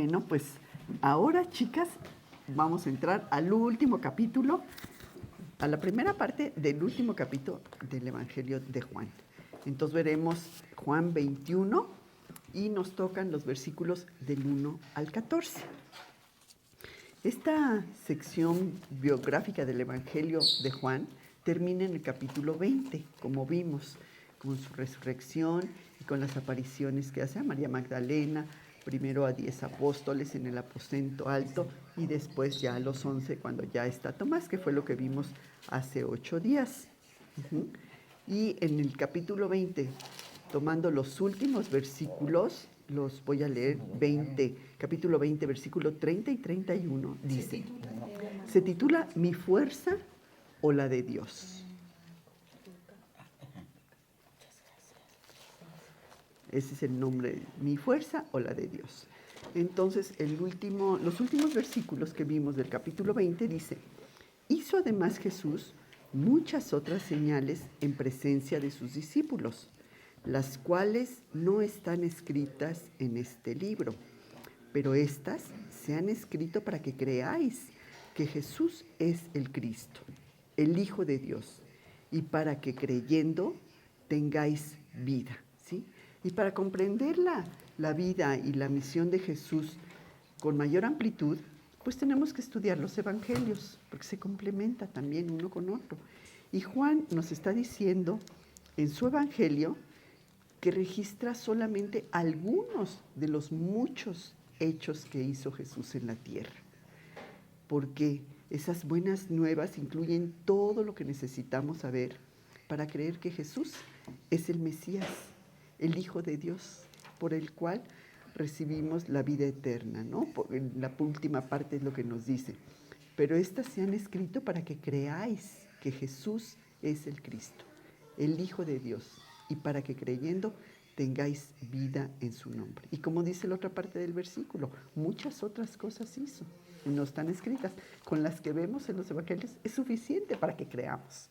Bueno, pues ahora, chicas, vamos a entrar al último capítulo, a la primera parte del último capítulo del Evangelio de Juan. Entonces veremos Juan 21 y nos tocan los versículos del 1 al 14. Esta sección biográfica del Evangelio de Juan termina en el capítulo 20, como vimos, con su resurrección y con las apariciones que hace a María Magdalena, primero a 10 apóstoles en el aposento alto y después ya a los 11 cuando ya está Tomás, que fue lo que vimos hace 8 días. Y en el capítulo 20, tomando los últimos versículos, los voy a leer, capítulo 20, versículo 30 y 31, dice, se titula ¿Mi fuerza o la de Dios? Ese es el nombre, ¿mi fuerza o la de Dios? Entonces, los últimos versículos que vimos del capítulo 20 dice, hizo además Jesús muchas otras señales en presencia de sus discípulos, las cuales no están escritas en este libro, pero estas se han escrito para que creáis que Jesús es el Cristo, el Hijo de Dios, y para que creyendo tengáis vida, ¿sí? Y para comprender la vida y la misión de Jesús con mayor amplitud, pues tenemos que estudiar los evangelios, porque se complementa también uno con otro. Y Juan nos está diciendo en su evangelio que registra solamente algunos de los muchos hechos que hizo Jesús en la tierra, porque esas buenas nuevas incluyen todo lo que necesitamos saber para creer que Jesús es el Mesías, el Hijo de Dios, por el cual recibimos la vida eterna, ¿no? En la última parte es lo que nos dice. Pero estas se han escrito para que creáis que Jesús es el Cristo, el Hijo de Dios, y para que creyendo tengáis vida en su nombre. Y como dice la otra parte del versículo, muchas otras cosas hizo, y no están escritas. Con las que vemos en los evangelios es suficiente para que creamos.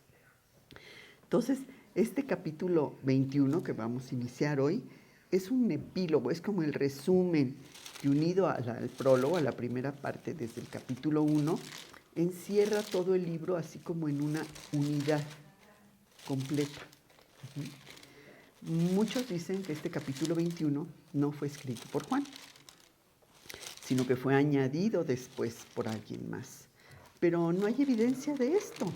Entonces, este capítulo 21 que vamos a iniciar hoy es un epílogo, es como el resumen que unido al prólogo, a la primera parte desde el capítulo 1, encierra todo el libro así como en una unidad completa. Muchos dicen que este capítulo 21 no fue escrito por Juan, sino que fue añadido después por alguien más. Pero no hay evidencia de esto.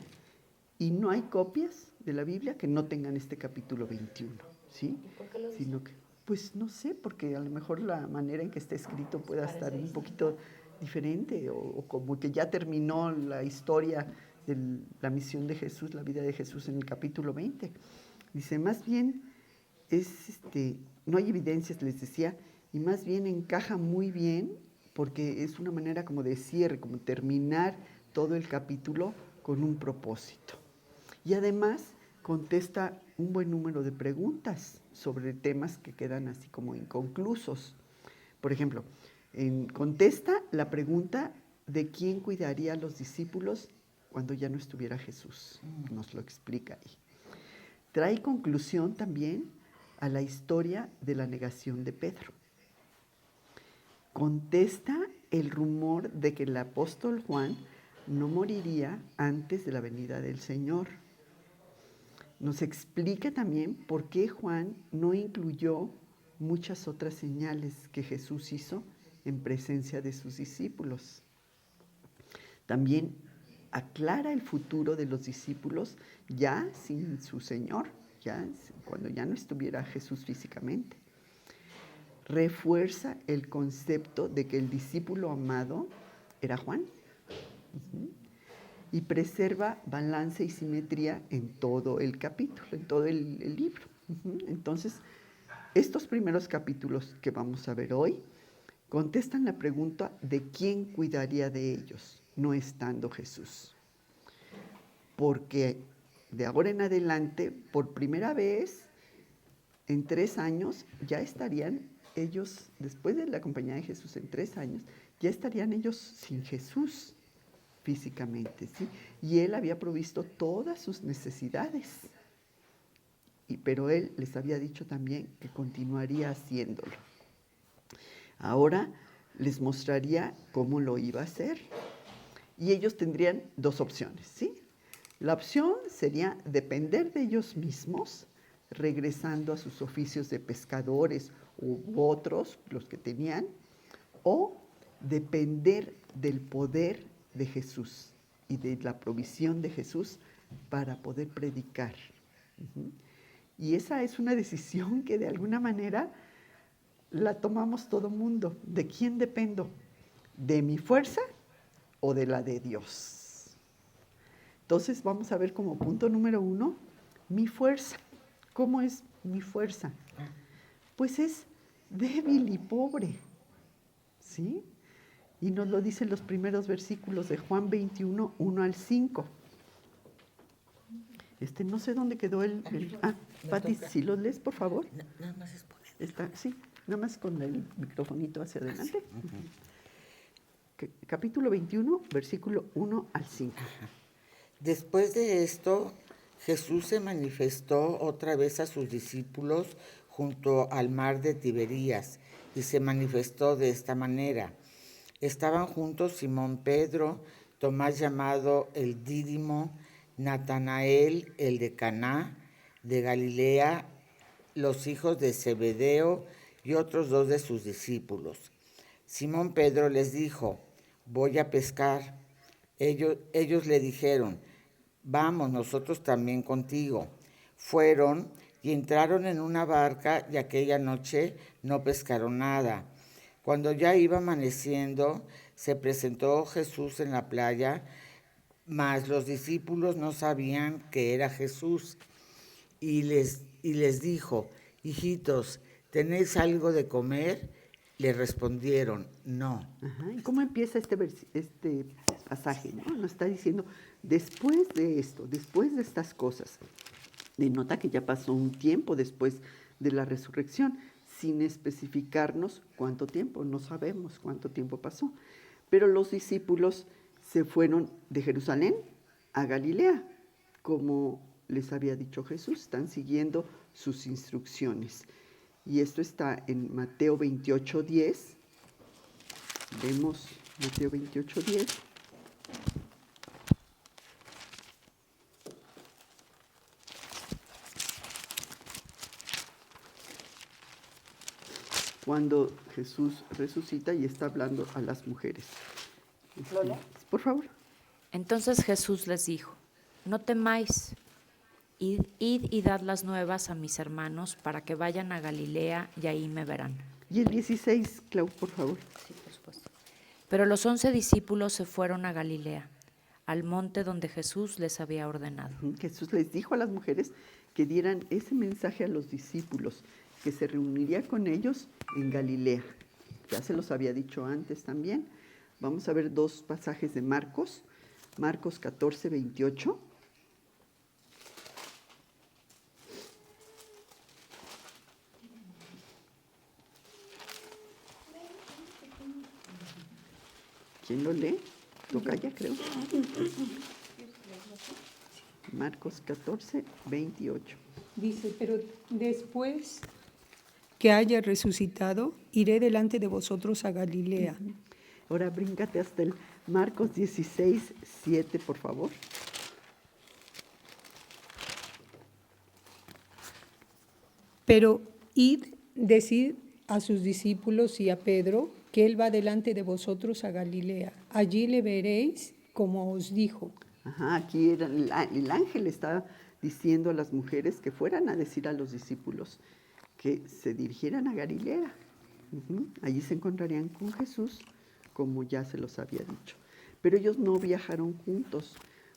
Y no hay copias de la Biblia que no tengan este capítulo 21, ¿sí? ¿Y por qué lo Sino que, pues no sé, porque a lo mejor la manera en que está escrito pueda estar un poquito diferente, o como que ya terminó la historia de la misión de Jesús, la vida de Jesús en el capítulo 20. Dice, más bien, no hay evidencias, les decía, y más bien encaja muy bien, porque es una manera como de cierre, como terminar todo el capítulo con un propósito. Y además contesta un buen número de preguntas sobre temas que quedan así como inconclusos. Por ejemplo, contesta la pregunta de quién cuidaría a los discípulos cuando ya no estuviera Jesús. Nos lo explica ahí. Trae conclusión también a la historia de la negación de Pedro. Contesta el rumor de que el apóstol Juan no moriría antes de la venida del Señor. Nos explica también por qué Juan no incluyó muchas otras señales que Jesús hizo en presencia de sus discípulos. También aclara el futuro de los discípulos ya sin su Señor, cuando ya no estuviera Jesús físicamente. Refuerza el concepto de que el discípulo amado era Juan. Y preserva balance y simetría en todo el capítulo, en todo el libro. Entonces, estos primeros capítulos que vamos a ver hoy contestan la pregunta de quién cuidaría de ellos, no estando Jesús. Porque de ahora en adelante, por primera vez, en 3 años, ya estarían ellos, después de la compañía de Jesús en 3 años, ya estarían ellos sin Jesús físicamente, ¿sí? Y él había provisto todas sus necesidades, pero él les había dicho también que continuaría haciéndolo. Ahora les mostraría cómo lo iba a hacer. Y ellos tendrían dos opciones, ¿sí? La opción sería depender de ellos mismos, regresando a sus oficios de pescadores u otros, los que tenían, o depender del poder de Jesús y de la provisión de Jesús para poder predicar. Y esa es una decisión que de alguna manera la tomamos todo mundo. ¿De quién dependo? ¿De mi fuerza o de la de Dios? Entonces vamos a ver como punto número 1, mi fuerza. ¿Cómo es mi fuerza? Pues es débil y pobre, ¿sí? Y nos lo dicen los primeros versículos de Juan 21, 1 al 5. No sé dónde quedó Pati, si lo lees, por favor. Nada más es poner. Sí, nada más con el microfonito hacia adelante. Capítulo 21, versículo 1 al 5. Después de esto, Jesús se manifestó otra vez a sus discípulos junto al mar de Tiberías, y se manifestó de esta manera. Estaban juntos Simón Pedro, Tomás llamado el Dídimo, Natanael el de Caná de Galilea, los hijos de Zebedeo y otros 2 de sus discípulos. Simón Pedro les dijo: voy a pescar. Ellos le dijeron: vamos nosotros también contigo. Fueron y entraron en una barca, y aquella noche no pescaron nada. Cuando ya iba amaneciendo, se presentó Jesús en la playa, mas los discípulos no sabían que era Jesús. Y les dijo: hijitos, ¿tenéis algo de comer? Le respondieron: no. Ajá. ¿Y cómo empieza este pasaje? ¿No? Nos está diciendo, después de esto, después de estas cosas, denota que ya pasó un tiempo después de la resurrección, sin especificarnos cuánto tiempo, no sabemos cuánto tiempo pasó. Pero los discípulos se fueron de Jerusalén a Galilea, como les había dicho Jesús, están siguiendo sus instrucciones. Y esto está en Mateo 28:10. Vemos Mateo 28:10. Cuando Jesús resucita y está hablando a las mujeres. ¿Lola? Por favor. Entonces Jesús les dijo: no temáis, id y dad las nuevas a mis hermanos para que vayan a Galilea y ahí me verán. Y el 16, Clau, por favor. Sí, por supuesto. Pero los 11 discípulos se fueron a Galilea, al monte donde Jesús les había ordenado. Jesús les dijo a las mujeres que dieran ese mensaje a los discípulos, que se reuniría con ellos en Galilea. Ya se los había dicho antes también. Vamos a ver 2 pasajes de Marcos. Marcos 14:28. ¿Quién lo lee? Tocaya, creo. Marcos 14:28. Dice: pero después que haya resucitado, iré delante de vosotros a Galilea. Ahora bríncate hasta el Marcos 16:7, por favor. Pero id, decid a sus discípulos y a Pedro que él va delante de vosotros a Galilea. Allí le veréis como os dijo. Ajá, aquí era el ángel estaba diciendo a las mujeres que fueran a decir a los discípulos que se dirigieran a Galilea. Allí se encontrarían con Jesús, como ya se los había dicho. Pero ellos no viajaron juntos,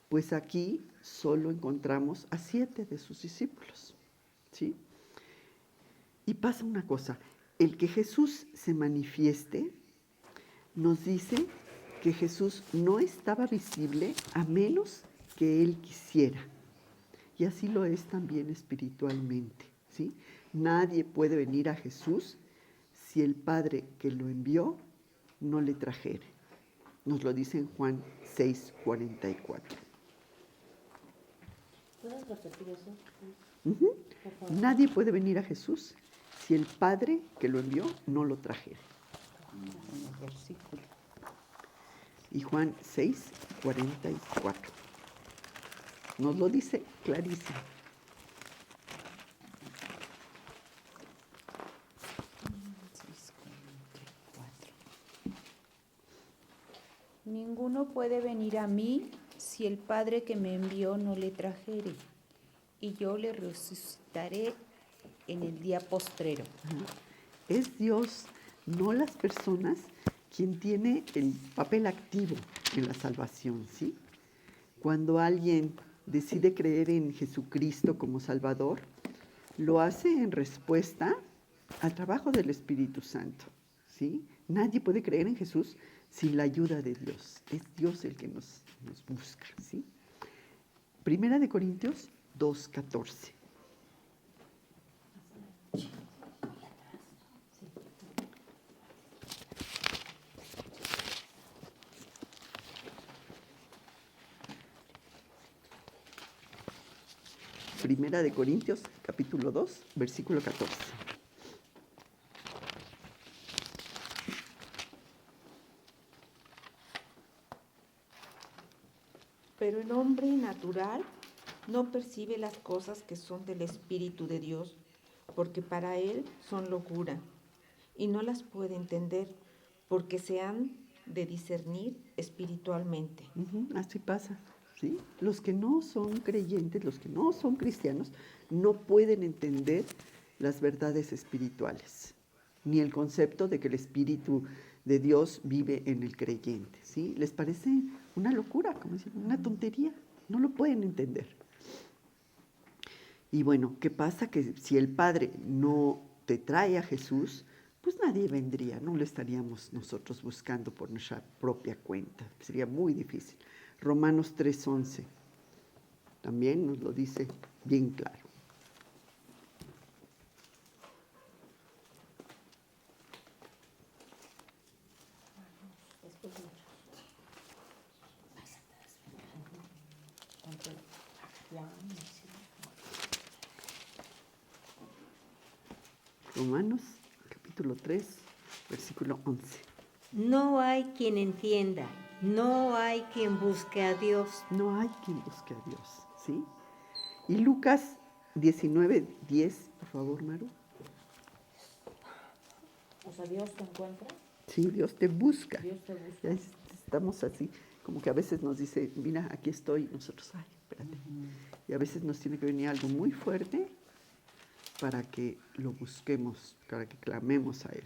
pues aquí solo encontramos a 7 de sus discípulos, ¿sí? Y pasa una cosa, el que Jesús se manifieste nos dice que Jesús no estaba visible a menos que Él quisiera. Y así lo es también espiritualmente, ¿sí? Nadie puede venir a Jesús si el Padre que lo envió no le trajere. Nos lo dice en Juan 6:44. ¿Puedes repetir eso? Por favor. Nadie puede venir a Jesús si el Padre que lo envió no lo trajere. en los versículos. Y Juan 6:44. Nos lo dice clarísimo. Ninguno puede venir a mí si el Padre que me envió no le trajere, y yo le resucitaré en el día postrero. Es Dios, no las personas, quien tiene el papel activo en la salvación, ¿sí? Cuando alguien decide creer en Jesucristo como Salvador, lo hace en respuesta al trabajo del Espíritu Santo, ¿sí? Nadie puede creer en Jesús sin la ayuda de Dios. Es Dios el que nos busca, ¿sí? Primera de Corintios 2:14. Primera de Corintios, capítulo 2, versículo 14. Pero el hombre natural no percibe las cosas que son del Espíritu de Dios, porque para él son locura, y no las puede entender, porque se han de discernir espiritualmente. Así pasa, ¿sí? Los que no son creyentes, los que no son cristianos, no pueden entender las verdades espirituales, ni el concepto de que el Espíritu de Dios vive en el creyente, ¿sí? Les parece una locura, como decir, una tontería, no lo pueden entender. Y bueno, ¿qué pasa? Que si el Padre no te trae a Jesús, pues nadie vendría, no lo estaríamos nosotros buscando por nuestra propia cuenta, sería muy difícil. Romanos 3:11 también nos lo dice bien claro. Romanos capítulo 3, versículo 11. No hay quien entienda, no hay quien busque a Dios. No hay quien busque a Dios, ¿sí? Y Lucas 19:10, por favor, Maru. O sea, Dios te encuentra, Sí, Dios te busca. Dios te busca. Ya estamos así, como que a veces nos dice, mira, aquí estoy, nosotros, ay, espérate. Y a veces nos tiene que venir algo muy fuerte para que lo busquemos, para que clamemos a Él.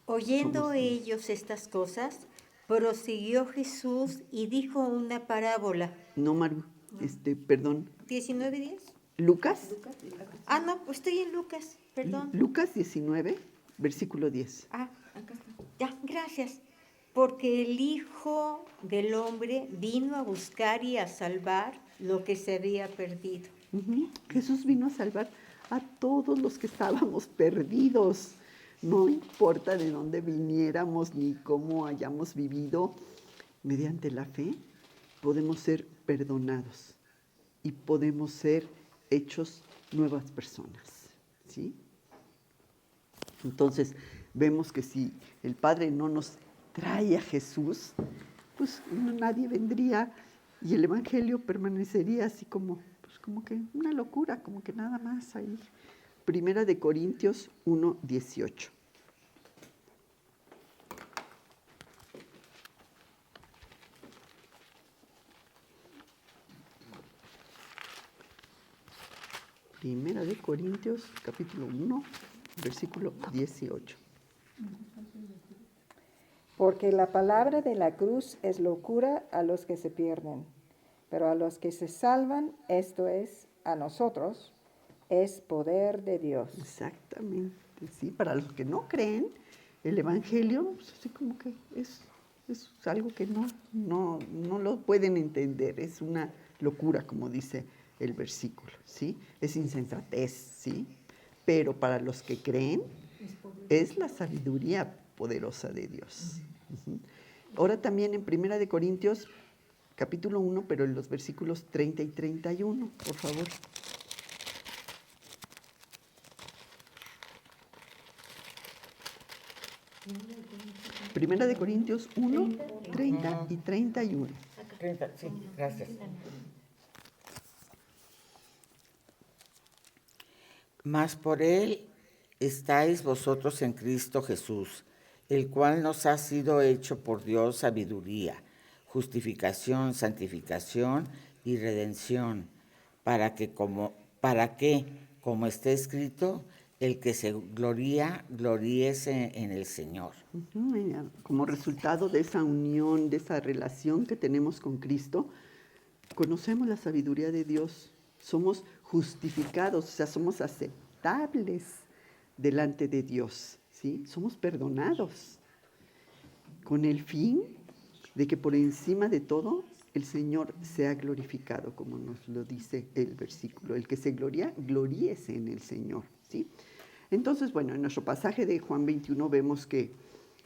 Oyendo Somos- ellos estas cosas, prosiguió Jesús y dijo una parábola. No, Maru, perdón, 19:10. Lucas, Ah, no, pues estoy en Lucas, perdón. Lucas 19, versículo 10. Ah, ya, gracias. Porque el Hijo del Hombre vino a buscar y a salvar lo que se había perdido. Jesús vino a salvar a todos los que estábamos perdidos. No importa de dónde viniéramos ni cómo hayamos vivido, mediante la fe podemos ser perdonados y podemos ser hechos nuevas personas, ¿sí? Entonces, vemos que si el Padre no nos trae a Jesús, pues nadie vendría y el Evangelio permanecería así como, pues como que una locura, como que nada más ahí. Primera de Corintios 1:18. Primera de Corintios, capítulo 1, versículo 18. Porque la palabra de la cruz es locura a los que se pierden, pero a los que se salvan, esto es, a nosotros, es poder de Dios. Exactamente, sí. Para los que no creen, el Evangelio, pues, así como que es algo que no lo pueden entender, es una locura, como dice el versículo, ¿sí? Es insensatez, ¿sí? Pero para los que creen, es la sabiduría poderosa de Dios. Ahora también en Primera de Corintios, capítulo 1, pero en los versículos 30 y 31, por favor. Primera de Corintios 1, 30 y 31. 30, sí, gracias. Mas por él estáis vosotros en Cristo Jesús, el cual nos ha sido hecho por Dios sabiduría, justificación, santificación y redención, para que, como está escrito, el que se gloría, gloríese en el Señor. Como resultado de esa unión, de esa relación que tenemos con Cristo, conocemos la sabiduría de Dios, somos justificados, o sea, somos aceptables delante de Dios, ¿sí? Somos perdonados, con el fin de que por encima de todo el Señor sea glorificado, como nos lo dice el versículo. El que se gloria, gloríese en el Señor, ¿sí? Entonces, bueno, en nuestro pasaje de Juan 21 vemos que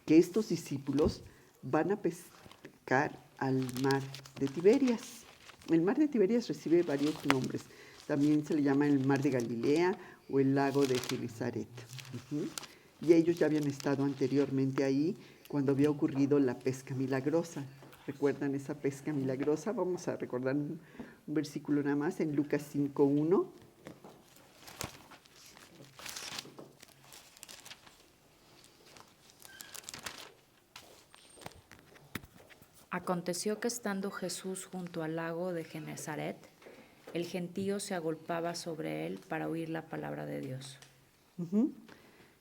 estos discípulos van a pescar al mar de Tiberias. El mar de Tiberias recibe varios nombres. También se le llama el mar de Galilea o el lago de Genesaret. Y ellos ya habían estado anteriormente ahí cuando había ocurrido la pesca milagrosa. ¿Recuerdan esa pesca milagrosa? Vamos a recordar un versículo nada más en Lucas 5:1. Aconteció que estando Jesús junto al lago de Genesaret, el gentío se agolpaba sobre él para oír la palabra de Dios.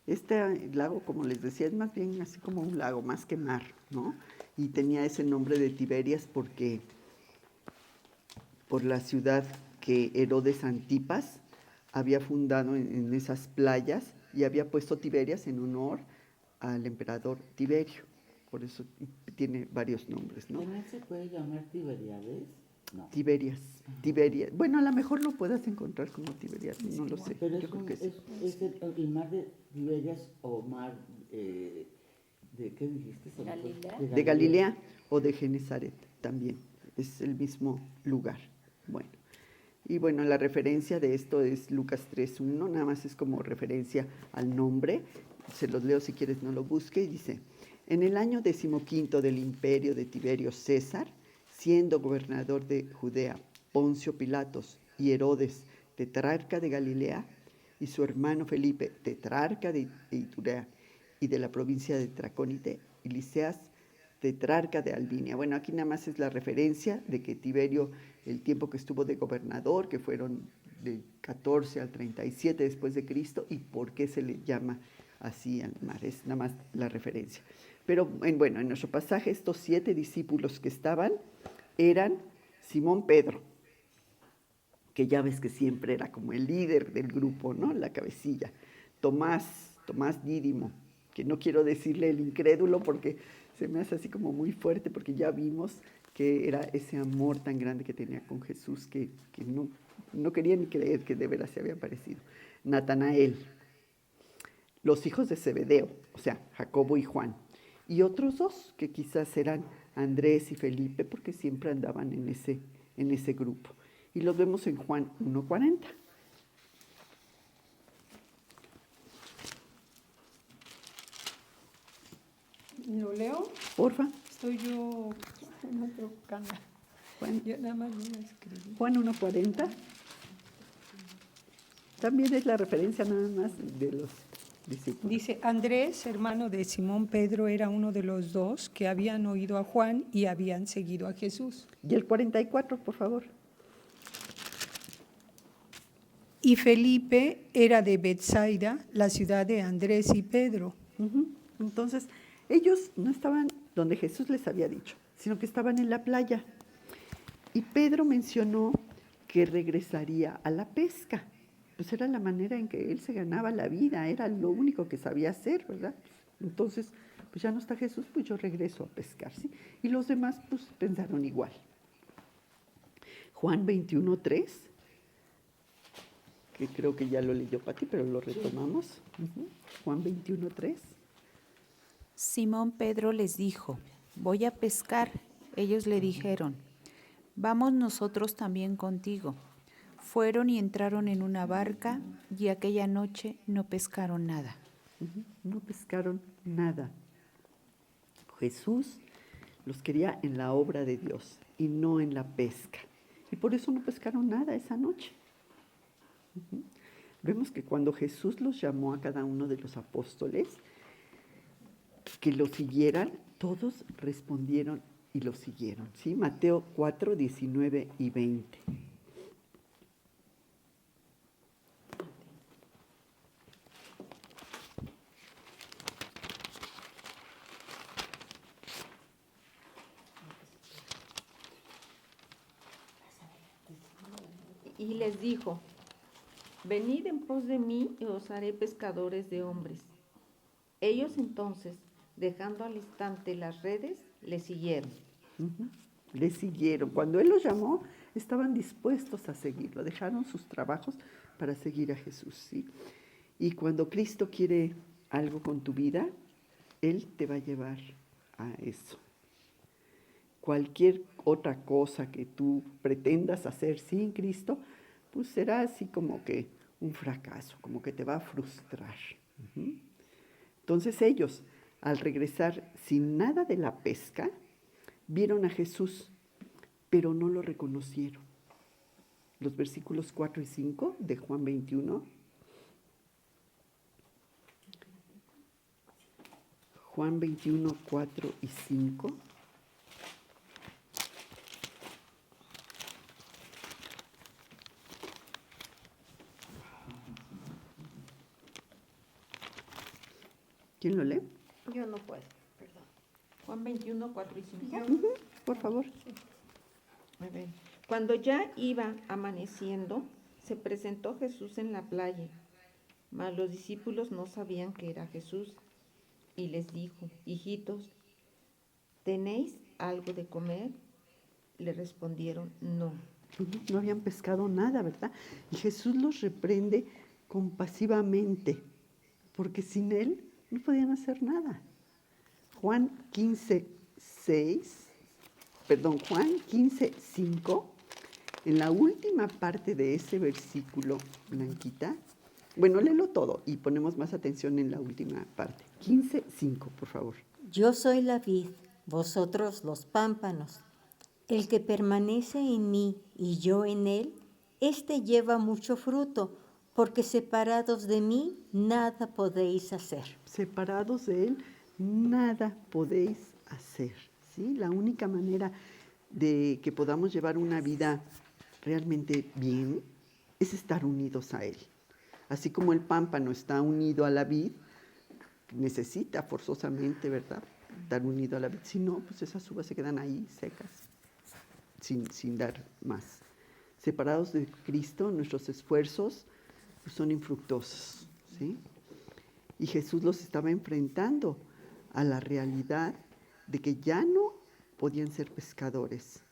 Este lago, como les decía, es más bien así como un lago, más que mar, ¿no? Y tenía ese nombre de Tiberias porque por la ciudad que Herodes Antipas había fundado en esas playas y había puesto Tiberias en honor al emperador Tiberio. Por eso tiene varios nombres, ¿no? ¿También se puede llamar Tiberiades? No. Tiberias. Bueno, a lo mejor lo puedas encontrar como Tiberias, no lo sé. Pero Yo creo que sí. es el mar de Tiberias o mar de ¿qué dijiste? Galilea. De Galilea o de Genesaret también. Es el mismo lugar. Bueno. Y bueno, la referencia de esto es Lucas 3:1, nada más es como referencia al nombre. Se los leo si quieres, no lo busque. Y dice: en el año 15 del imperio de Tiberio César, siendo gobernador de Judea Poncio Pilatos y Herodes, tetrarca de Galilea, y su hermano Felipe, tetrarca de Iturea y de la provincia de Tracónite, y Liceas, tetrarca de Albinia. Bueno, aquí nada más es la referencia de que Tiberio, el tiempo que estuvo de gobernador, que fueron del 14 al 37 después de Cristo, y por qué se le llama así al mar, es nada más la referencia. Pero bueno, en nuestro pasaje estos 7 discípulos que estaban eran Simón Pedro, que ya ves que siempre era como el líder del grupo, ¿no? La cabecilla. Tomás Dídimo, que no quiero decirle el incrédulo porque se me hace así como muy fuerte, porque ya vimos que era ese amor tan grande que tenía con Jesús que no quería ni creer que de veras se había aparecido. Natanael, los hijos de Zebedeo, o sea, Jacobo y Juan, y otros 2 que quizás eran Andrés y Felipe, porque siempre andaban en ese grupo. Y los vemos en Juan 1:40. ¿Lo leo? Porfa. Estoy yo en otro canal. Juan, Yo nada más no lo escribí. Juan 1:40. También es la referencia nada más de los discípulos. Dice, Andrés, hermano de Simón Pedro, era uno de los 2 que habían oído a Juan y habían seguido a Jesús. Y el 44, por favor. Y Felipe era de Betsaida, la ciudad de Andrés y Pedro. Entonces, ellos no estaban donde Jesús les había dicho, sino que estaban en la playa. Y Pedro mencionó que regresaría a la pesca. Pues era la manera en que él se ganaba la vida, era lo único que sabía hacer, ¿verdad? Entonces, pues ya no está Jesús, pues yo regreso a pescar, ¿sí? Y los demás, pues pensaron igual. Juan 21:3, que creo que ya lo leyó Pati, pero lo retomamos. Juan 21:3. Simón Pedro les dijo, voy a pescar. Ellos le dijeron, vamos nosotros también contigo. Fueron y entraron en una barca y aquella noche no pescaron nada. No pescaron nada. Jesús los quería en la obra de Dios y no en la pesca. Y por eso no pescaron nada esa noche. Vemos que cuando Jesús los llamó a cada uno de los apóstoles que lo siguieran, todos respondieron y lo siguieron. ¿Sí? Mateo 4, 19 y 20. Y les dijo, venid en pos de mí y os haré pescadores de hombres. Ellos entonces, dejando al instante las redes, le siguieron. Le siguieron. Cuando Él los llamó, estaban dispuestos a seguirlo. Dejaron sus trabajos para seguir a Jesús. ¿Sí? Y cuando Cristo quiere algo con tu vida, Él te va a llevar a eso. Cualquier otra cosa que tú pretendas hacer sin Cristo, pues será así como que un fracaso, como que te va a frustrar. Entonces ellos, al regresar sin nada de la pesca, vieron a Jesús, pero no lo reconocieron. Los versículos 4 y 5 de Juan 21. Juan 21, 4 y 5. ¿Quién lo lee? Yo no puedo, perdón. Juan 21, 4 y 5. Por favor. A ver. Cuando ya iba amaneciendo, se presentó Jesús en la playa, mas los discípulos no sabían que era Jesús. Y les dijo, hijitos, ¿tenéis algo de comer? Le respondieron, no. No habían pescado nada, ¿verdad? Y Jesús los reprende compasivamente, porque sin Él no podían hacer nada. Juan 15, 5, en la última parte de ese versículo, Blanquita, bueno, léelo todo y ponemos más atención en la última parte. 15, 5, por favor. Yo soy la vid, vosotros los pámpanos. El que permanece en mí y yo en él, éste lleva mucho fruto, porque separados de mí nada podéis hacer. Separados de Él, nada podéis hacer. ¿Sí? La única manera de que podamos llevar una vida realmente bien es estar unidos a Él. Así como el pámpano está unido a la vid, necesita forzosamente, ¿verdad?, estar unido a la vid. Si no, pues esas uvas se quedan ahí secas, sin dar más. Separados de Cristo, nuestros esfuerzos pues, son infructuosos, ¿sí? Y Jesús los estaba enfrentando a la realidad de que ya no podían ser pescadores,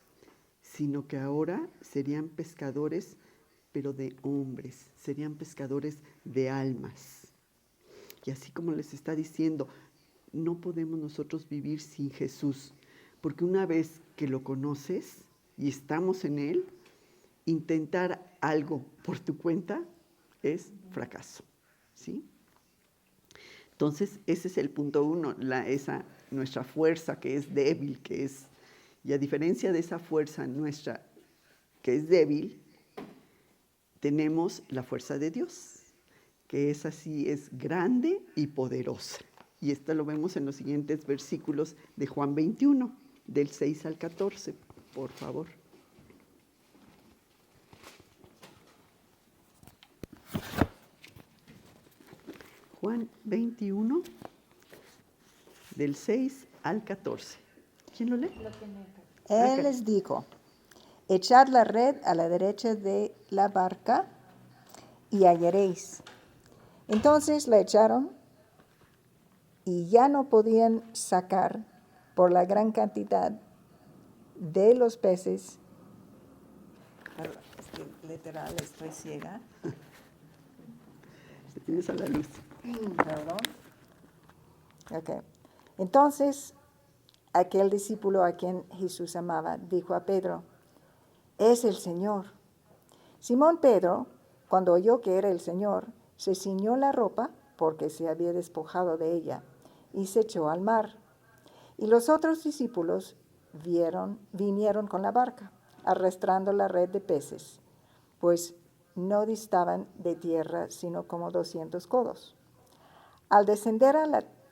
sino que ahora serían pescadores, pero de hombres, serían pescadores de almas. Y así como les está diciendo, no podemos nosotros vivir sin Jesús, porque una vez que lo conoces y estamos en Él, intentar algo por tu cuenta es fracaso, ¿sí? Entonces, ese es el punto 1, nuestra fuerza que es débil, y a diferencia de esa fuerza nuestra que es débil, tenemos la fuerza de Dios, que es así, es grande y poderosa. Y esto lo vemos en los siguientes versículos de Juan 21, del 6 al 14, por favor. Juan 21, del 6 al 14. ¿Quién lo lee? Él les dijo, echad la red a la derecha de la barca y hallaréis. Entonces la echaron y ya no podían sacar por la gran cantidad de los peces. Es que literal estoy ciega. Tienes a la luz. Perdón. Ok. Entonces, aquel discípulo a quien Jesús amaba dijo a Pedro, es el Señor. Simón Pedro, cuando oyó que era el Señor, se ciñó la ropa porque se había despojado de ella y se echó al mar. Y los otros discípulos vinieron con la barca, arrastrando la red de peces, pues no distaban de tierra sino como 200 codos. Al descender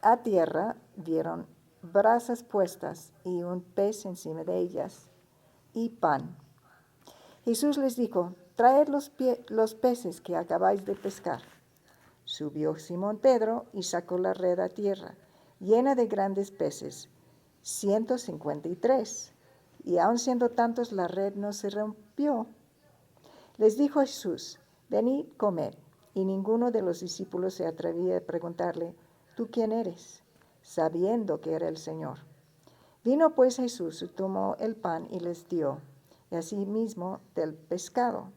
a tierra, vieron brasas puestas y un pez encima de ellas, y pan. Jesús les dijo: traed los peces que acabáis de pescar. Subió Simón Pedro y sacó la red a tierra, llena de grandes peces, 153, y aun siendo tantos la red no se rompió. Les dijo Jesús: venid, comed. Y ninguno de los discípulos se atrevía a preguntarle: ¿tú quién eres?, sabiendo que era el Señor. Vino pues Jesús y tomó el pan y les dio, y asimismo del pescado.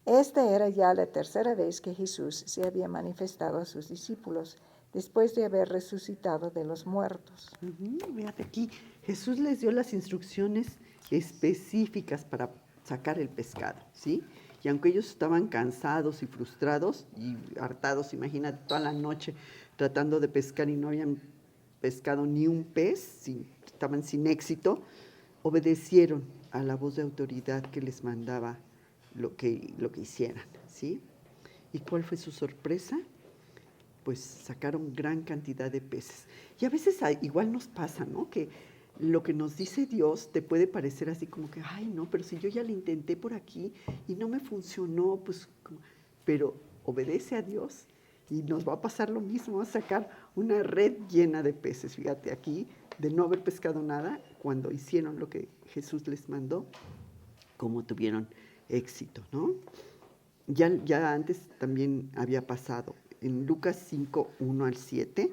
Esta era ya la tercera vez que Jesús se había manifestado a sus discípulos, después de haber resucitado de los muertos. Fíjate aquí, Jesús les dio las instrucciones específicas para sacar el pescado, ¿sí? Y aunque ellos estaban cansados y frustrados y hartados, imagínate, toda la noche tratando de pescar y no habían pescado ni un pez, estaban sin éxito, obedecieron a la voz de autoridad que les mandaba lo que hicieran, ¿sí? ¿Y cuál fue su sorpresa? Pues sacaron gran cantidad de peces. Y a veces igual nos pasa, ¿no? Que lo que nos dice Dios te puede parecer así como que, ay, no, pero si yo ya lo intenté por aquí y no me funcionó, pues, pero obedece a Dios y nos va a pasar lo mismo, va a sacar una red llena de peces. Fíjate aquí, de no haber pescado nada, cuando hicieron lo que Jesús les mandó, cómo tuvieron éxito, ¿no? Ya antes también había pasado. En Lucas 5, 1 al 7,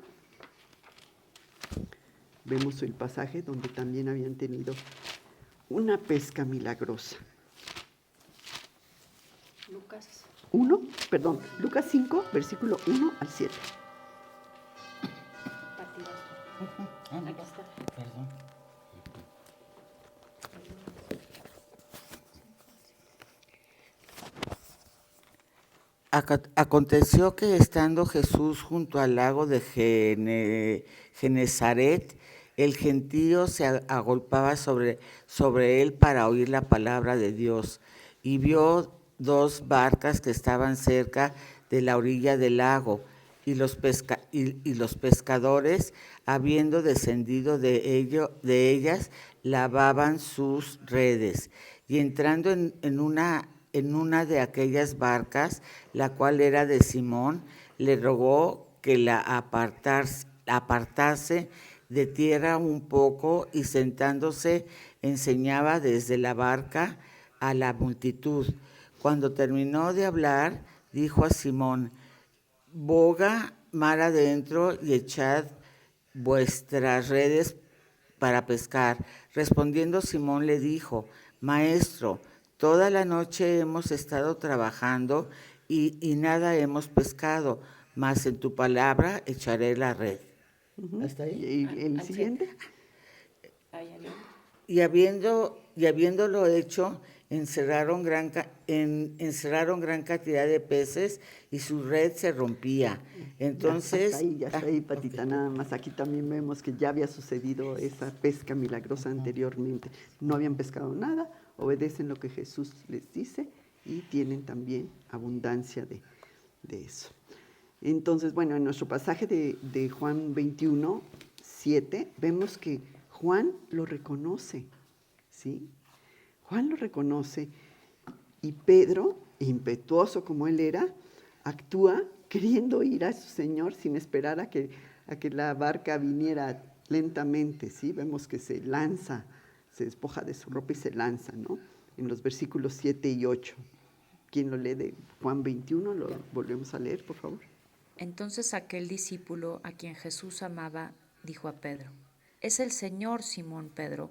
vemos el pasaje donde también habían tenido una pesca milagrosa. Lucas 5, versículo 1 al 7. Perdón. Aconteció que estando Jesús junto al lago de Genezaret, el gentío se agolpaba sobre él para oír la palabra de Dios, y vio 2 barcas que estaban cerca de la orilla del lago, y los pescadores, habiendo descendido de ellas, lavaban sus redes. Y entrando en una de aquellas barcas, la cual era de Simón, le rogó que la apartase de tierra un poco, y sentándose enseñaba desde la barca a la multitud. Cuando terminó de hablar, dijo a Simón: boga mar adentro y echad vuestras redes para pescar. Respondiendo Simón le dijo: Maestro, toda la noche hemos estado trabajando y nada hemos pescado, mas en tu palabra echaré la red. ¿Hasta ahí? ¿Y el siguiente? Y habiéndolo hecho, encerraron gran cantidad de peces y su red se rompía. Entonces, Ya está ahí, Patita, nada más. Aquí también vemos que ya había sucedido esa pesca milagrosa anteriormente. No habían pescado nada, obedecen lo que Jesús les dice y tienen también abundancia de eso. Entonces, bueno, en nuestro pasaje de Juan 21, 7, vemos que Juan lo reconoce, ¿sí? Juan lo reconoce y Pedro, impetuoso como él era, actúa queriendo ir a su Señor sin esperar a que la barca viniera lentamente, ¿sí? Vemos que se lanza, se despoja de su ropa y se lanza, ¿no? En los versículos 7 y 8. ¿Quién lo lee de Juan 21? Lo volvemos a leer, por favor. Entonces aquel discípulo a quien Jesús amaba dijo a Pedro: «Es el Señor, Simón Pedro».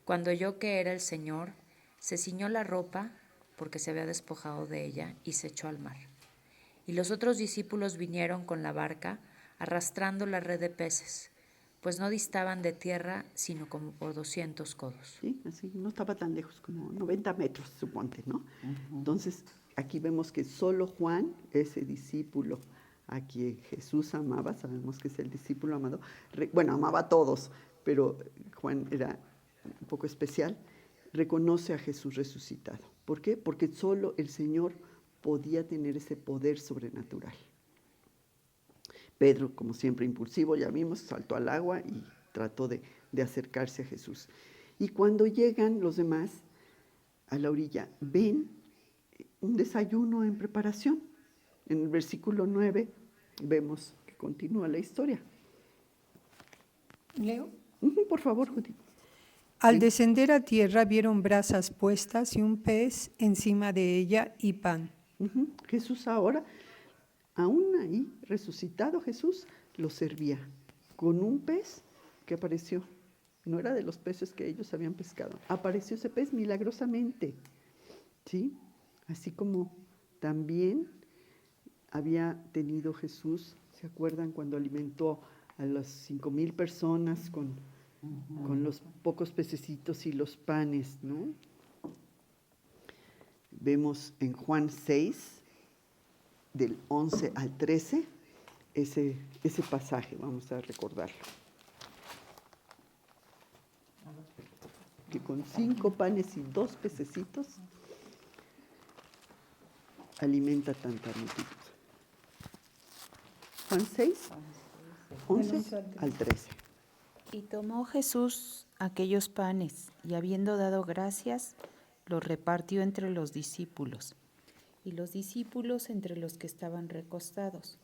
Cuando oyó que era el Señor, se ciñó la ropa, porque se había despojado de ella, y se echó al mar. Y los otros discípulos vinieron con la barca, arrastrando la red de peces, pues no distaban de tierra sino como por 200 codos. Sí, así, no estaba tan lejos, como 90 metros, suponte, ¿no? Entonces, aquí vemos que solo Juan, ese discípulo a quien Jesús amaba, sabemos que es el discípulo amado, amaba a todos, pero Juan era un poco especial, reconoce a Jesús resucitado. ¿Por qué? Porque solo el Señor podía tener ese poder sobrenatural. Pedro, como siempre impulsivo, ya vimos, saltó al agua y trató de acercarse a Jesús. Y cuando llegan los demás a la orilla, ven un desayuno en preparación. En el versículo 9 vemos que continúa la historia. ¿Leo? Por favor, Judith. Al descender a tierra vieron brasas puestas y un pez encima de ella y pan. Jesús ahora, aún ahí, resucitado Jesús, lo servía con un pez que apareció. No era de los peces que ellos habían pescado. Apareció ese pez milagrosamente, ¿sí? Así como también había tenido Jesús, ¿se acuerdan cuando alimentó a las 5,000 personas con los pocos pececitos y los panes, ¿no? Vemos en Juan 6, del 11 al 13, ese pasaje, vamos a recordarlo. Que con 5 panes y 2 pececitos alimenta tanta multitud. Juan 6, 11 al 13. Y tomó Jesús aquellos panes, y habiendo dado gracias, los repartió entre los discípulos, y los discípulos entre los que estaban recostados,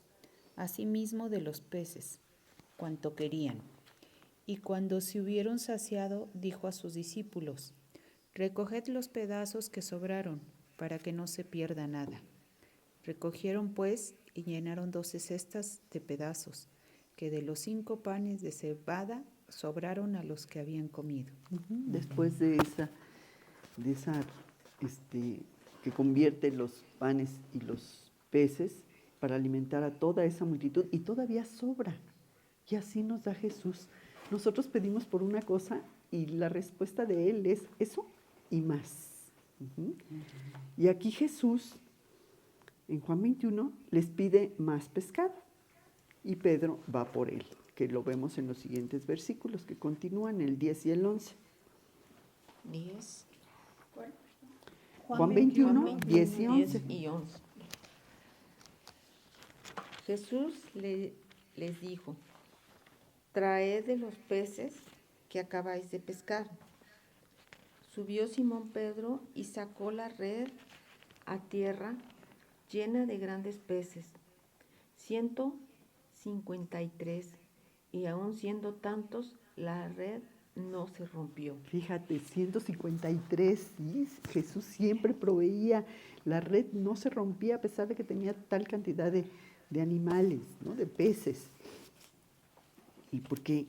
asimismo de los peces, cuanto querían. Y cuando se hubieron saciado, dijo a sus discípulos: recoged los pedazos que sobraron, para que no se pierda nada. Recogieron pues y llenaron 12 cestas de pedazos, que de los 5 panes de cebada sobraron a los que habían comido. Después de esa que convierte los panes y los peces para alimentar a toda esa multitud, y todavía sobra. Y así nos da Jesús. Nosotros pedimos por una cosa y la respuesta de Él es eso y más. Y aquí Jesús, en Juan 21, les pide más pescado. Y Pedro va por él, que lo vemos en los siguientes versículos, que continúan el 10 y el 11. 10. Juan 21, 10 y 11. 10 y 11. Jesús les dijo: traed de los peces que acabáis de pescar. Subió Simón Pedro y sacó la red a tierra llena de grandes peces, 153, y aun siendo tantos, la red no se rompió. Fíjate, 153, ¿sí? Jesús siempre proveía, la red no se rompía a pesar de que tenía tal cantidad de animales, ¿no? De peces. Y porque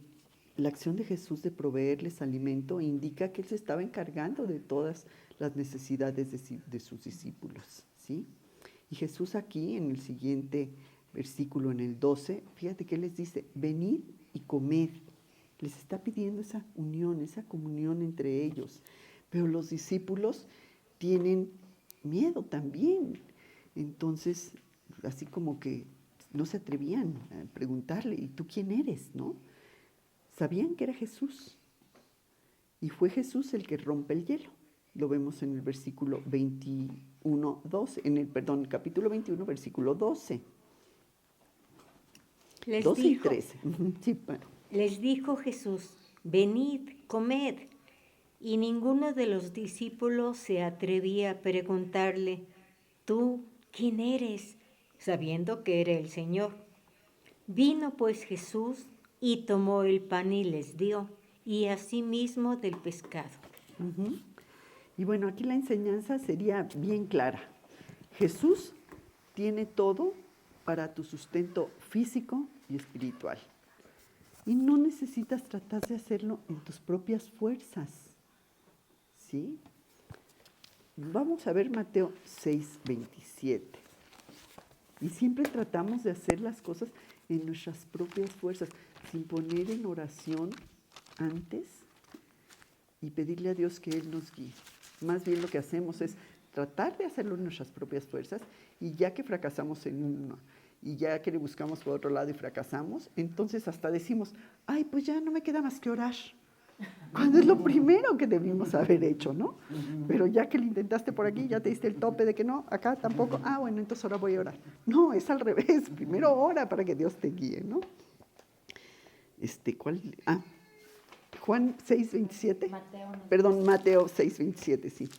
la acción de Jesús de proveerles alimento indica que Él se estaba encargando de todas las necesidades de sus discípulos, ¿sí? Y Jesús aquí, en el siguiente versículo, en el 12, fíjate que Él les dice: venid y comed. Les está pidiendo esa unión, esa comunión entre ellos. Pero los discípulos tienen miedo también. Entonces, así como que no se atrevían a preguntarle: ¿y tú quién eres? ¿No? Sabían que era Jesús. Y fue Jesús el que rompe el hielo. Lo vemos en el versículo 21, 12, el capítulo 21, versículo 12. 12 y 13. Sí, bueno. Les dijo Jesús: venid, comed. Y ninguno de los discípulos se atrevía a preguntarle: ¿tú quién eres?, sabiendo que era el Señor. Vino pues Jesús y tomó el pan y les dio, y asimismo del pescado. Y bueno, aquí la enseñanza sería bien clara. Jesús tiene todo para tu sustento físico y espiritual. Y no necesitas tratar de hacerlo en tus propias fuerzas, ¿sí? Vamos a ver Mateo 6, 27. Y siempre tratamos de hacer las cosas en nuestras propias fuerzas, sin poner en oración antes y pedirle a Dios que Él nos guíe. Más bien lo que hacemos es tratar de hacerlo en nuestras propias fuerzas, y ya que fracasamos en uno y ya que le buscamos por otro lado y fracasamos, entonces hasta decimos, ay, pues ya no me queda más que orar. Cuando es lo primero que debimos haber hecho, ¿no? Pero ya que lo intentaste por aquí, ya te diste el tope de que no, acá tampoco, bueno, entonces ahora voy a orar. No, es al revés, primero ora para que Dios te guíe, ¿no? ¿Cuál? Juan 6:27. Mateo 6:27, sí.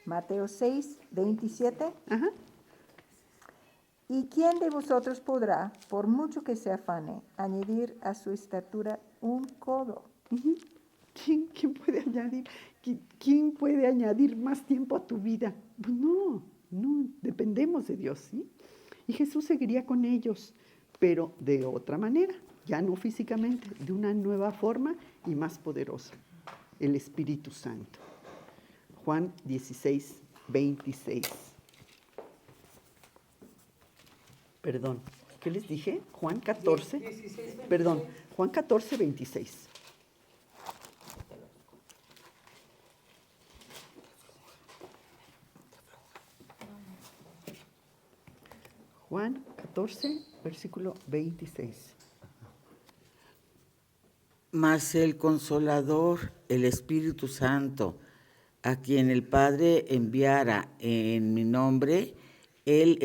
Mateo 6, 27. Ajá. ¿Y quién de vosotros podrá, por mucho que se afane, añadir a su estatura un codo? Ujú. ¿Quién puede añadir? ¿Quién puede añadir más tiempo a tu vida? Pues no, dependemos de Dios, ¿sí? Y Jesús seguiría con ellos, pero de otra manera, ya no físicamente, de una nueva forma y más poderosa, el Espíritu Santo. Juan 16, 26. Perdón, ¿qué les dije? Juan 14. 16, perdón, Juan 14, 26. Juan 14, versículo 26. Mas el Consolador, el Espíritu Santo, a quien el Padre enviara en mi nombre, Él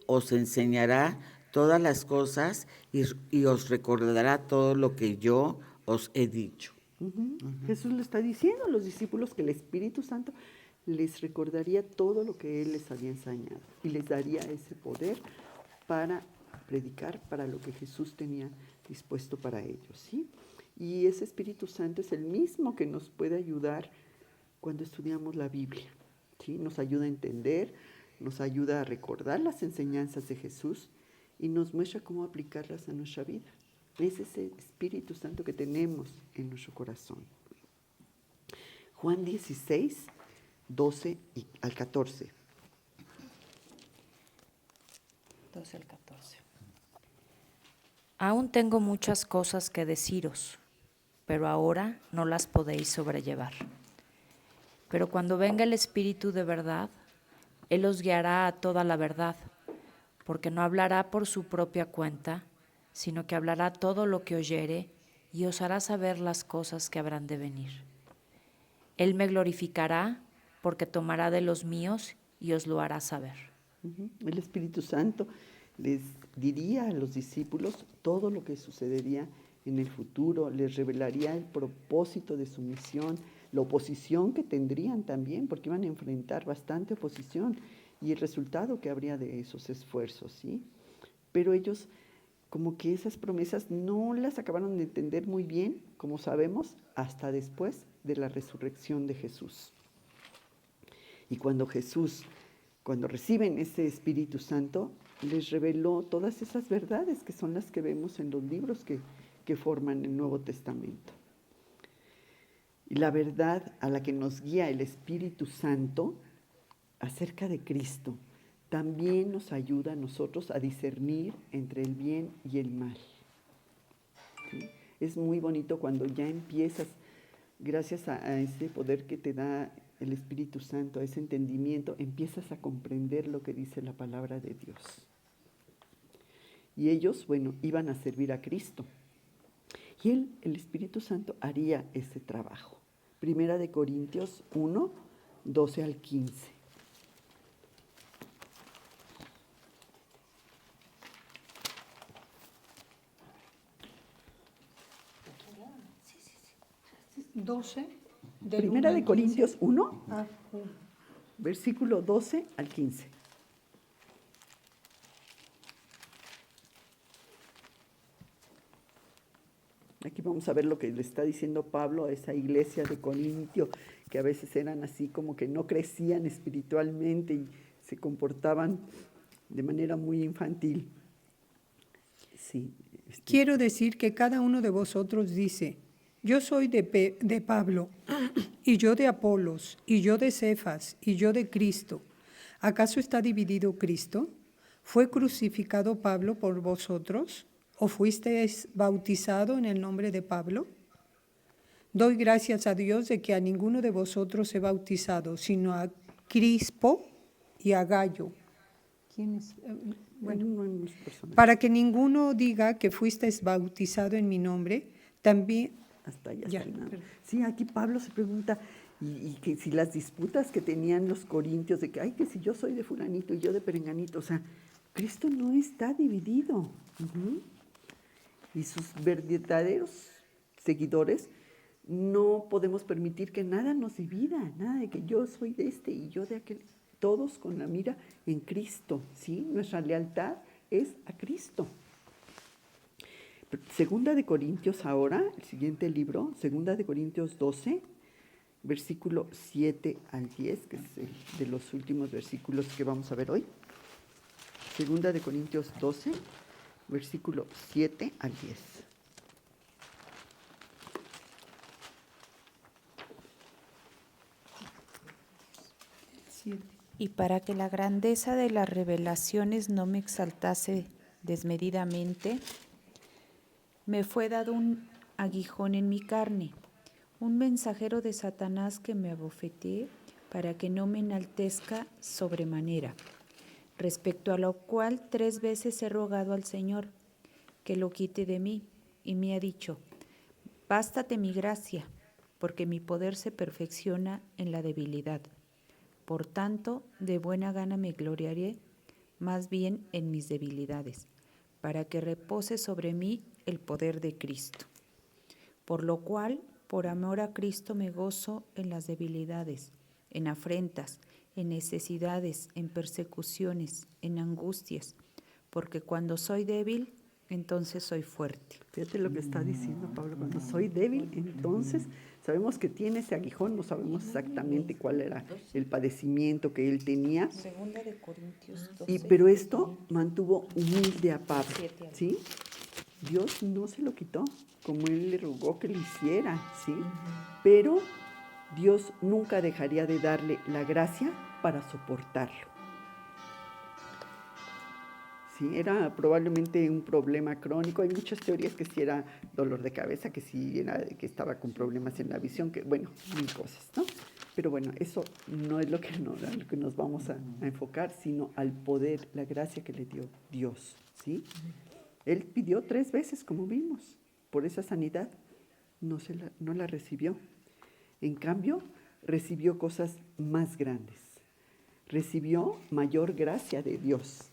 os enseñará todas las cosas y os recordará todo lo que yo os he dicho. Jesús le está diciendo a los discípulos que el Espíritu Santo les recordaría todo lo que Él les había enseñado y les daría ese poder para predicar para lo que Jesús tenía dispuesto para ellos, ¿sí? Y ese Espíritu Santo es el mismo que nos puede ayudar cuando estudiamos la Biblia, ¿sí? Nos ayuda a entender, nos ayuda a recordar las enseñanzas de Jesús y nos muestra cómo aplicarlas a nuestra vida. Es ese Espíritu Santo que tenemos en nuestro corazón. Juan 16, 12 al 14. 12 al 14. Aún tengo muchas cosas que deciros, pero ahora no las podéis sobrellevar. Pero cuando venga el Espíritu de verdad, Él os guiará a toda la verdad, porque no hablará por su propia cuenta, sino que hablará todo lo que oyere y os hará saber las cosas que habrán de venir. Él me glorificará, porque tomará de los míos y os lo hará saber. El Espíritu Santo les diría a los discípulos todo lo que sucedería en el futuro, les revelaría el propósito de su misión, la oposición que tendrían también, porque iban a enfrentar bastante oposición y el resultado que habría de esos esfuerzos, ¿sí? Pero ellos, como que esas promesas no las acabaron de entender muy bien, como sabemos, hasta después de la resurrección de Jesús. Y cuando reciben ese Espíritu Santo, les reveló todas esas verdades que son las que vemos en los libros que forman el Nuevo Testamento. Y la verdad a la que nos guía el Espíritu Santo acerca de Cristo también nos ayuda a nosotros a discernir entre el bien y el mal. ¿Sí? Es muy bonito cuando ya empiezas, gracias a ese poder que te da el Espíritu Santo, a ese entendimiento, empiezas a comprender lo que dice la palabra de Dios. Y ellos, iban a servir a Cristo. Y el Espíritu Santo haría ese trabajo. Primera de Corintios 1, 12 al 15. Primera de Corintios 1, versículo 12 al 15. Aquí vamos a ver lo que le está diciendo Pablo a esa iglesia de Corintio, que a veces eran así como que no crecían espiritualmente y se comportaban de manera muy infantil. Sí. Quiero decir que cada uno de vosotros dice, yo soy de Pablo, y yo de Apolos, y yo de Cefas, y yo de Cristo. ¿Acaso está dividido Cristo? ¿Fue crucificado Pablo por vosotros? ¿O fuisteis bautizado en el nombre de Pablo? Doy gracias a Dios de que a ninguno de vosotros he bautizado, sino a Crispo y a Gallo, ¿Quién es? Bueno, en los personajes. Para que ninguno diga que fuisteis bautizado en mi nombre, también... Hasta allá Ya, está el nada. perdón. Sí, aquí Pablo se pregunta, y que si las disputas que tenían los corintios, de que, ay, que si yo soy de fulanito y yo de perenganito, o sea, Cristo no está dividido. Ujú. Y sus verdaderos seguidores, no podemos permitir que nada nos divida, nada de que yo soy de este y yo de aquel, todos con la mira en Cristo, ¿sí? Nuestra lealtad es a Cristo. Segunda de Corintios ahora, el siguiente libro, Segunda de Corintios 12, versículo 7 al 10, que es de los últimos versículos que vamos a ver hoy. Segunda de Corintios 12, versículo 7 al 10. Y para que la grandeza de las revelaciones no me exaltase desmedidamente, me fue dado un aguijón en mi carne, un mensajero de Satanás que me abofetee para que no me enaltezca sobremanera, respecto a lo cual 3 veces he rogado al Señor que lo quite de mí, y me ha dicho, bástate mi gracia, porque mi poder se perfecciona en la debilidad. Por tanto, de buena gana me gloriaré más bien en mis debilidades, para que repose sobre mí el poder de Cristo. Por lo cual, por amor a Cristo me gozo en las debilidades, en afrentas, en necesidades, en persecuciones, en angustias, porque cuando soy débil, entonces soy fuerte. Fíjate lo que está diciendo Pablo, cuando soy débil, entonces sabemos que tiene ese aguijón, no sabemos exactamente cuál era el padecimiento que él tenía, Segunda de Corintios 12. pero esto mantuvo humilde a Pablo, ¿sí? Dios no se lo quitó, como él le rogó que lo hiciera, ¿sí? Pero Dios nunca dejaría de darle la gracia para soportarlo. Sí, era probablemente un problema crónico. Hay muchas teorías que si era dolor de cabeza, que si era, que estaba con problemas en la visión, que bueno, mil cosas, ¿no? Pero bueno, eso no es lo que nos vamos a enfocar, sino al poder, la gracia que le dio Dios, ¿sí? Él pidió 3 veces, como vimos, por esa sanidad. No la recibió. En cambio, recibió cosas más grandes. Recibió mayor gracia de Dios.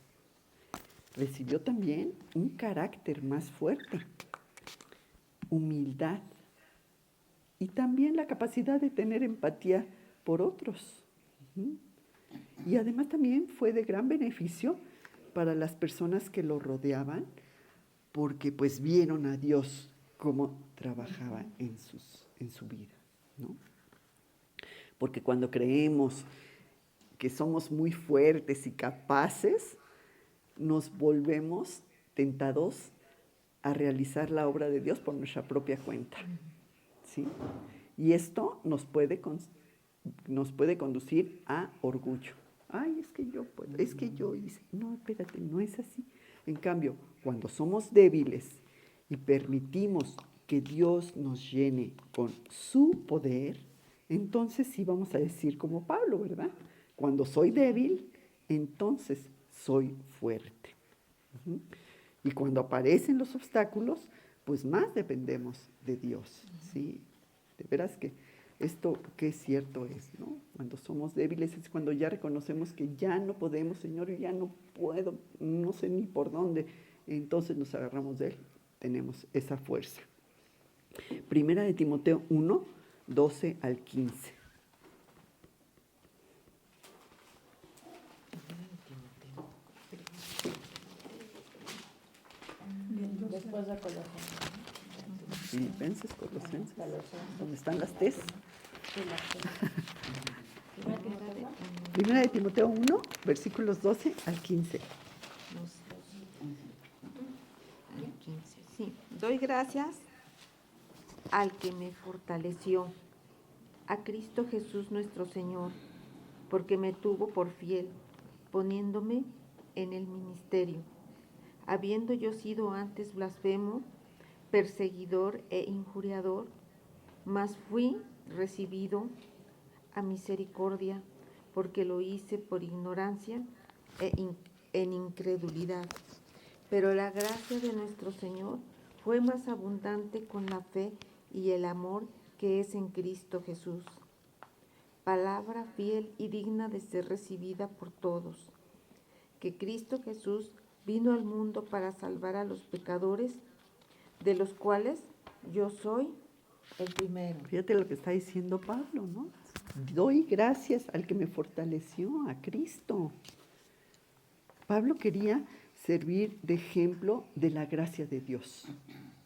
Recibió también un carácter más fuerte, humildad y también la capacidad de tener empatía por otros. Y además también fue de gran beneficio para las personas que lo rodeaban, porque pues vieron a Dios cómo trabajaba en su vida, ¿no? Porque cuando creemos que somos muy fuertes y capaces, nos volvemos tentados a realizar la obra de Dios por nuestra propia cuenta, ¿sí? Y esto nos puede conducir a orgullo. Ay, es que yo puedo, es que yo hice. No, espérate, no es así. En cambio, cuando somos débiles y permitimos que Dios nos llene con su poder, entonces sí vamos a decir como Pablo, ¿verdad? Cuando soy débil, entonces soy fuerte. Y cuando aparecen los obstáculos, pues más dependemos de Dios, ¿sí? De veras que esto qué cierto es, ¿no? Cuando somos débiles es cuando ya reconocemos que ya no podemos, Señor, yo ya no puedo, no sé ni por dónde. Entonces nos agarramos de Él, tenemos esa fuerza. Primera de Timoteo 1, 12 al 15. Después de Colosenses. Filipenses, Colosenses, donde están las T's. Primera de Timoteo 1, versículos 12 al 15. Sí, doy gracias al que me fortaleció, a Cristo Jesús nuestro Señor, porque me tuvo por fiel, poniéndome en el ministerio, habiendo yo sido antes blasfemo, perseguidor e injuriador, mas fui recibido a misericordia, porque lo hice por ignorancia en incredulidad. Pero la gracia de nuestro Señor fue más abundante con la fe y el amor que es en Cristo Jesús. Palabra fiel y digna de ser recibida por todos, que Cristo Jesús vino al mundo para salvar a los pecadores, de los cuales yo soy el primero. Fíjate lo que está diciendo Pablo, ¿no? Doy gracias al que me fortaleció, a Cristo. Pablo quería servir de ejemplo de la gracia de Dios,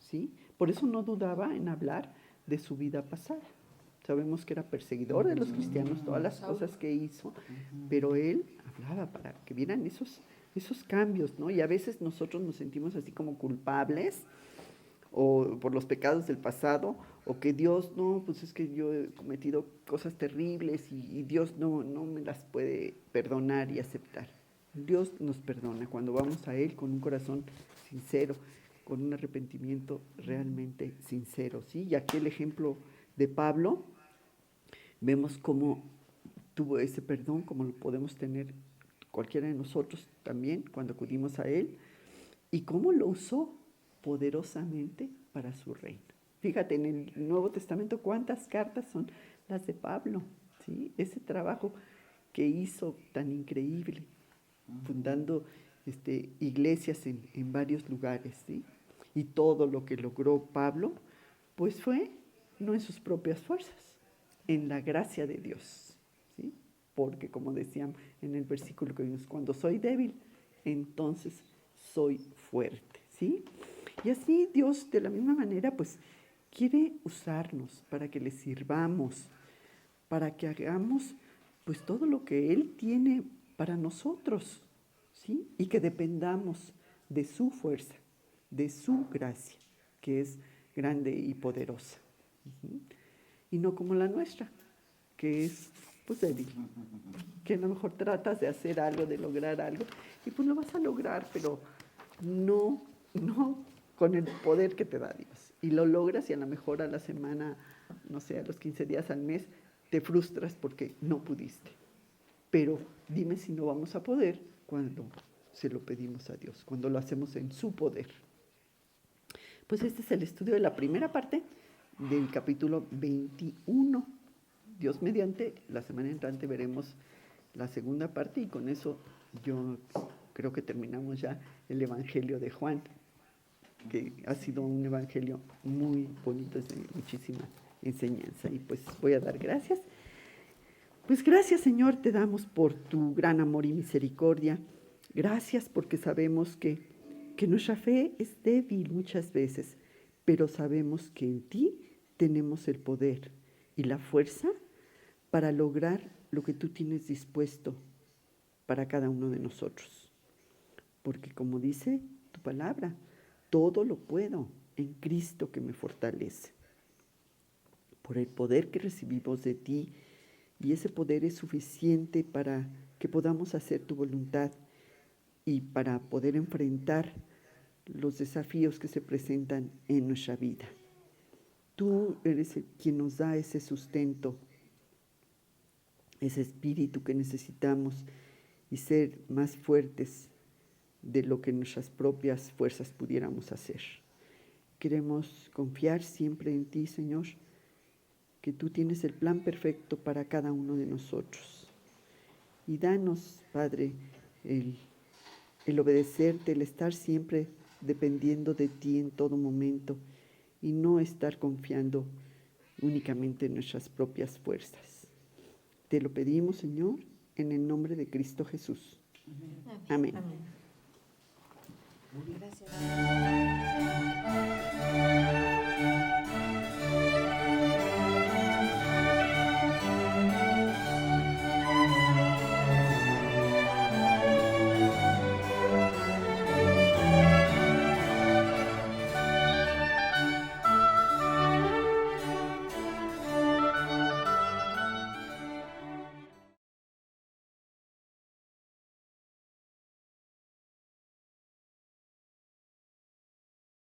¿sí? Por eso no dudaba en hablar de su vida pasada. Sabemos que era perseguidor de los cristianos, todas las cosas que hizo, pero él hablaba para que vieran esos cambios, ¿no? Y a veces nosotros nos sentimos así como culpables o por los pecados del pasado, o que Dios, no, pues es que yo he cometido cosas terribles y Dios no me las puede perdonar y aceptar. Dios nos perdona cuando vamos a Él con un corazón sincero, con un arrepentimiento realmente sincero, ¿sí? Y aquí el ejemplo de Pablo, vemos cómo tuvo ese perdón, como lo podemos tener cualquiera de nosotros también cuando acudimos a Él, y cómo lo usó poderosamente para su reino. Fíjate, en el Nuevo Testamento, ¿cuántas cartas son las de Pablo? ¿Sí? Ese trabajo que hizo tan increíble, fundando iglesias en varios lugares, ¿sí? Y todo lo que logró Pablo, pues fue no en sus propias fuerzas, en la gracia de Dios, ¿sí? Porque como decíamos en el versículo que vimos, cuando soy débil, entonces soy fuerte, ¿sí? Y así Dios, de la misma manera, pues quiere usarnos para que le sirvamos, para que hagamos pues todo lo que Él tiene para nosotros, ¿sí? Y que dependamos de su fuerza, de su gracia, que es grande y poderosa. Uh-huh. Y no como la nuestra, que es pues débil, que a lo mejor tratas de hacer algo, de lograr algo, y pues lo vas a lograr, pero no con el poder que te da Dios. Y lo logras y a lo mejor a la semana, no sé, a los 15 días al mes, te frustras porque no pudiste. Pero dime si no vamos a poder cuando se lo pedimos a Dios, cuando lo hacemos en su poder. Pues este es el estudio de la primera parte del capítulo 21. Dios mediante, la semana entrante veremos la segunda parte y con eso yo creo que terminamos ya el Evangelio de Juan, que ha sido un evangelio muy bonito, de muchísima enseñanza. Y pues voy a dar gracias. Pues gracias, Señor, te damos por tu gran amor y misericordia. Gracias porque sabemos que nuestra fe es débil muchas veces, pero sabemos que en ti tenemos el poder y la fuerza para lograr lo que tú tienes dispuesto para cada uno de nosotros. Porque como dice tu palabra, todo lo puedo en Cristo que me fortalece. Por el poder que recibimos de ti, y ese poder es suficiente para que podamos hacer tu voluntad y para poder enfrentar los desafíos que se presentan en nuestra vida. Tú eres quien nos da ese sustento, ese espíritu que necesitamos y ser más fuertes de lo que nuestras propias fuerzas pudiéramos hacer. Queremos confiar siempre en ti, Señor, que tú tienes el plan perfecto para cada uno de nosotros. Y danos, Padre, el obedecerte, el estar siempre dependiendo de ti en todo momento y no estar confiando únicamente en nuestras propias fuerzas. Te lo pedimos, Señor, en el nombre de Cristo Jesús. Amén. Amén. Gracias.